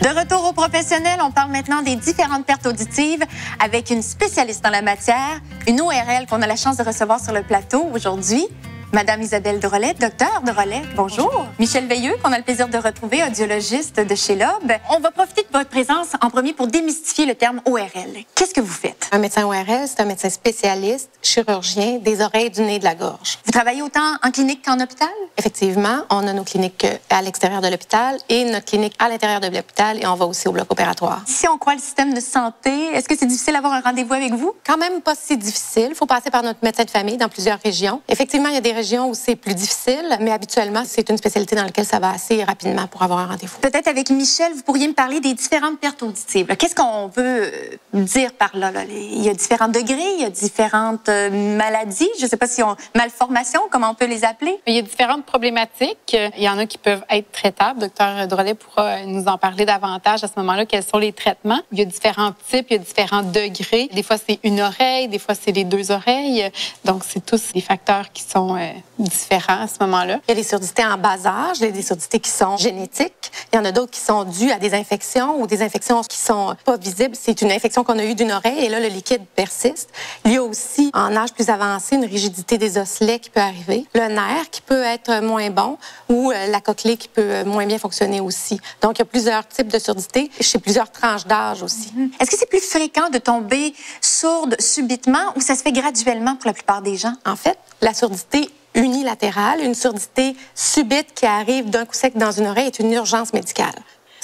De retour au professionnel, on parle maintenant des différentes pertes auditives avec une spécialiste dans la matière, une ORL qu'on a la chance de recevoir sur le plateau aujourd'hui. Madame Isabelle Drolet, docteur Drolet, bonjour. Bonjour. Michel Veilleux, qu'on a le plaisir de retrouver, audiologiste de chez Loeb. On va profiter de votre présence en premier pour démystifier le terme ORL. Qu'est-ce que vous faites? Un médecin ORL, c'est un médecin spécialiste, chirurgien des oreilles, du nez et de la gorge. Vous travaillez autant en clinique qu'en hôpital? Effectivement, on a nos cliniques à l'extérieur de l'hôpital et notre clinique à l'intérieur de l'hôpital et on va aussi au bloc opératoire. Si on croit le système de santé, est-ce que c'est difficile d'avoir un rendez-vous avec vous? Quand même pas si difficile. Il faut passer par notre médecin de famille dans plusieurs régions. Effectivement, il y a des régions où c'est plus difficile, mais habituellement, c'est une spécialité dans laquelle ça va assez rapidement pour avoir un rendez-vous. Peut-être avec Michel, vous pourriez me parler des différentes pertes auditives. Qu'est-ce qu'on veut dire par là? Il y a différents degrés, il y a différentes maladies, je ne sais pas si on... malformations, comment on peut les appeler? Il y a différentes problématiques. Il y en a qui peuvent être traitables. Docteur Drolet pourra nous en parler davantage à ce moment-là. Quels sont les traitements? Il y a différents types, il y a différents degrés. Des fois, c'est une oreille, des fois, c'est les deux oreilles. Donc, c'est tous des facteurs qui sont différents à ce moment-là. Il y a des surdités en bas âge, il y a des surdités qui sont génétiques. Il y en a d'autres qui sont dues à des infections ou des infections qui sont pas visibles. C'est une infection qu'on a eue d'une oreille et là, le liquide persiste. Il y a aussi, en âge plus avancé, une rigidité des osselets qui peut arriver. Le nerf qui peut être moins bon ou la cochlée qui peut moins bien fonctionner aussi. Donc, il y a plusieurs types de surdités chez plusieurs tranches d'âge aussi. Est-ce que c'est plus fréquent de tomber sourde subitement ou ça se fait graduellement pour la plupart des gens? En fait, la surdité unilatérale, une surdité subite qui arrive d'un coup sec dans une oreille est une urgence médicale.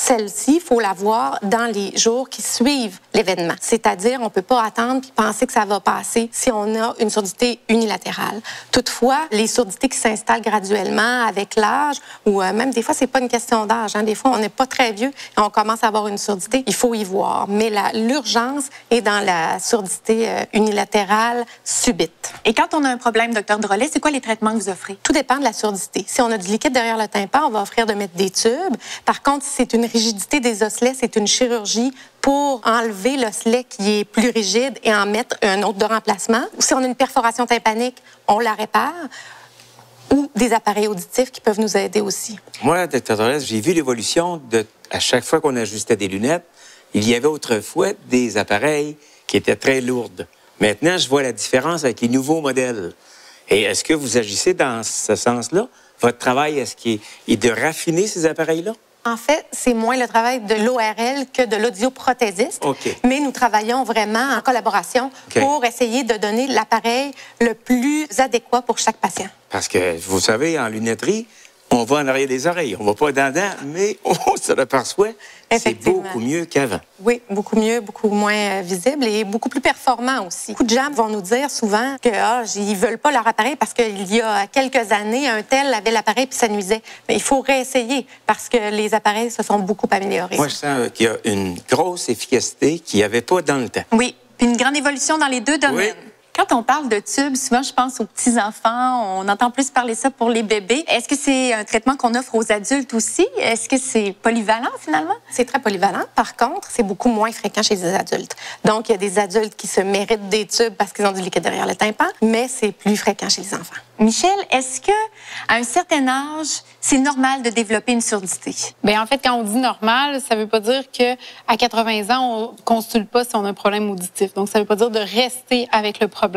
Celle-ci, il faut la voir dans les jours qui suivent l'événement. C'est-à-dire, on ne peut pas attendre et penser que ça va passer si on a une surdité unilatérale. Toutefois, les surdités qui s'installent graduellement avec l'âge, ou même des fois, c'est pas une question d'âge. Des fois, on n'est pas très vieux et on commence à avoir une surdité. Il faut y voir. Mais l'urgence est dans la surdité unilatérale subite. Et quand on a un problème, docteur Drolet, c'est quoi les traitements que vous offrez? Tout dépend de la surdité. Si on a du liquide derrière le tympan, on va offrir de mettre des tubes. Par contre, si c'est une rigidité des osselets, c'est une chirurgie pour enlever l'osselet qui est plus rigide et en mettre un autre de remplacement. Si on a une perforation tympanique, on la répare. Ou des appareils auditifs qui peuvent nous aider aussi. Moi, docteur Drolet, j'ai vu l'évolution à chaque fois qu'on ajustait des lunettes, il y avait autrefois des appareils qui étaient très lourds. Maintenant, je vois la différence avec les nouveaux modèles. Et est-ce que vous agissez dans ce sens-là? Votre travail, est-ce qu'il est de raffiner ces appareils-là? En fait, c'est moins le travail de l'ORL que de l'audioprothésiste. Okay. Mais nous travaillons vraiment en collaboration pour essayer de donner l'appareil le plus adéquat pour chaque patient. Parce que, vous savez, en lunetterie, on va en arrière des oreilles. On ne va pas dedans, mais on se l'aperçoit. C'est beaucoup mieux qu'avant. Oui, beaucoup mieux, beaucoup moins visible et beaucoup plus performant aussi. Beaucoup de gens vont nous dire souvent qu'ils ne veulent pas leur appareil parce qu'il y a quelques années, un tel avait l'appareil puis ça nuisait. Mais il faut réessayer parce que les appareils se sont beaucoup améliorés. Moi, je sens qu'il y a une grosse efficacité qu'il n'y avait pas dans le temps. Oui, puis une grande évolution dans les deux domaines. Oui. Quand on parle de tubes, souvent, je pense aux petits-enfants. On entend plus parler ça pour les bébés. Est-ce que c'est un traitement qu'on offre aux adultes aussi? Est-ce que c'est polyvalent, finalement? C'est très polyvalent. Par contre, c'est beaucoup moins fréquent chez les adultes. Donc, il y a des adultes qui se méritent des tubes parce qu'ils ont du liquide derrière le tympan, mais c'est plus fréquent chez les enfants. Michel, est-ce que à un certain âge, c'est normal de développer une surdité? Bien, en fait, quand on dit normal, ça ne veut pas dire qu'à 80 ans, on ne consulte pas si on a un problème auditif. Donc, ça ne veut pas dire de rester avec le problème.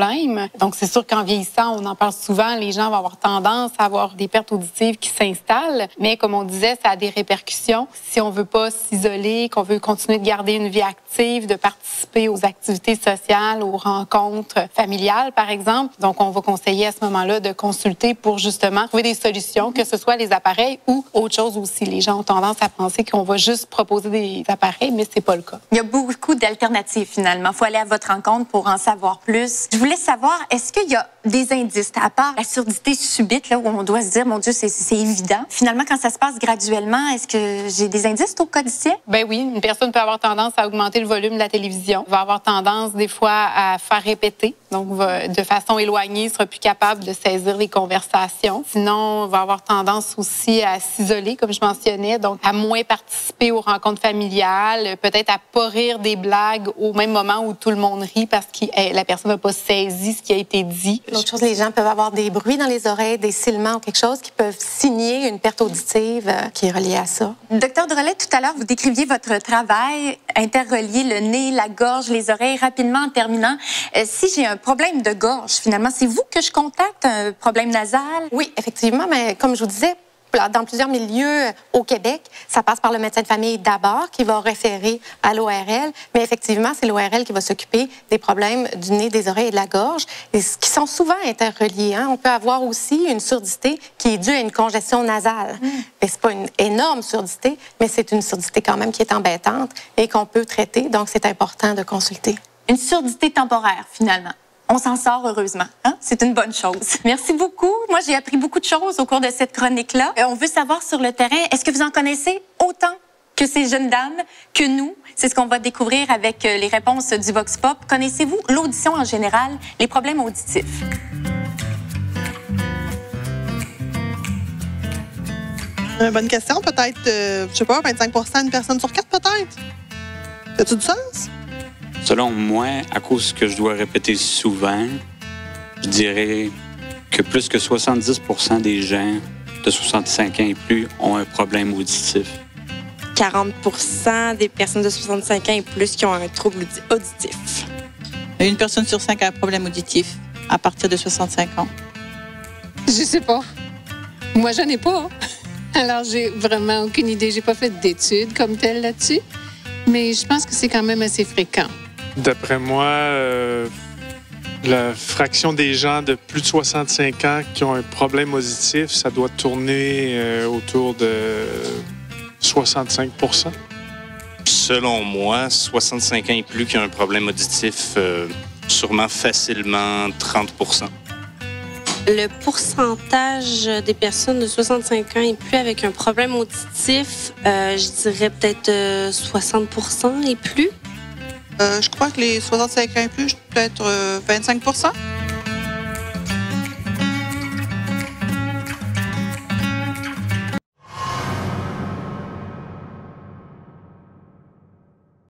Donc, c'est sûr qu'en vieillissant, on en parle souvent, les gens vont avoir tendance à avoir des pertes auditives qui s'installent. Mais comme on disait, ça a des répercussions. Si on ne veut pas s'isoler, qu'on veut continuer de garder une vie active, de participer aux activités sociales, aux rencontres familiales, par exemple. Donc, on va conseiller à ce moment-là de consulter pour justement trouver des solutions, que ce soit les appareils ou autre chose aussi. Les gens ont tendance à penser qu'on va juste proposer des appareils, mais c'est pas le cas. Il y a beaucoup d'alternatives, finalement. Il faut aller à votre rencontre pour en savoir plus. Je voulais savoir, est-ce qu'il y a des indices, à part la surdité subite, là, où on doit se dire, mon Dieu, c'est évident. Finalement, quand ça se passe graduellement, est-ce que j'ai des indices au quotidien? Ben oui, une personne peut avoir tendance à augmenter le volume de la télévision, va avoir tendance des fois à faire répéter, donc va, de façon éloignée, sera plus capable de saisir les conversations. Sinon, va avoir tendance aussi à s'isoler, comme je mentionnais, donc à moins participer aux rencontres familiales, peut-être à pas rire des blagues au même moment où tout le monde rit parce que la personne n'a pas saisi ce qui a été dit. L'autre chose, les gens peuvent avoir des bruits dans les oreilles, des sifflements ou quelque chose qui peuvent signer une perte auditive qui est reliée à ça. Docteur Drolet, tout à l'heure, vous décriviez votre travail, interrelier le nez, la gorge, les oreilles. Rapidement, en terminant, si j'ai un problème de gorge, finalement, c'est vous que je contacte, un problème nasal? Oui, effectivement, mais comme je vous disais, dans plusieurs milieux au Québec, ça passe par le médecin de famille d'abord qui va référer à l'ORL, mais effectivement, c'est l'ORL qui va s'occuper des problèmes du nez, des oreilles et de la gorge, et qui sont souvent interreliés. On peut avoir aussi une surdité qui est due à une congestion nasale. Ce n'est pas une énorme surdité, mais c'est une surdité quand même qui est embêtante et qu'on peut traiter, donc c'est important de consulter. Une surdité temporaire, finalement. On s'en sort heureusement. C'est une bonne chose. Merci beaucoup. Moi, j'ai appris beaucoup de choses au cours de cette chronique-là. On veut savoir sur le terrain, est-ce que vous en connaissez autant que ces jeunes dames, que nous? C'est ce qu'on va découvrir avec les réponses du Vox Pop. Connaissez-vous l'audition en général, les problèmes auditifs? Bonne question. Peut-être, je sais pas, 25 une personne sur 4 peut-être? As-tu du sens? Selon moi, à cause que je dois répéter souvent, je dirais que plus que 70% des gens de 65 ans et plus ont un problème auditif. 40% des personnes de 65 ans et plus qui ont un trouble auditif. Une personne sur 5 a un problème auditif à partir de 65 ans. Je sais pas. Moi, j'en ai pas. Alors, j'ai vraiment aucune idée. J'ai pas fait d'études comme telles là-dessus, mais je pense que c'est quand même assez fréquent. D'après moi, la fraction des gens de plus de 65 ans qui ont un problème auditif, ça doit tourner autour de 65%. Selon moi, 65 ans et plus qui ont un problème auditif, sûrement facilement 30%. Le pourcentage des personnes de 65 ans et plus avec un problème auditif, je dirais peut-être 60% et plus. Je crois que les 65 ans et plus, peut-être 25%.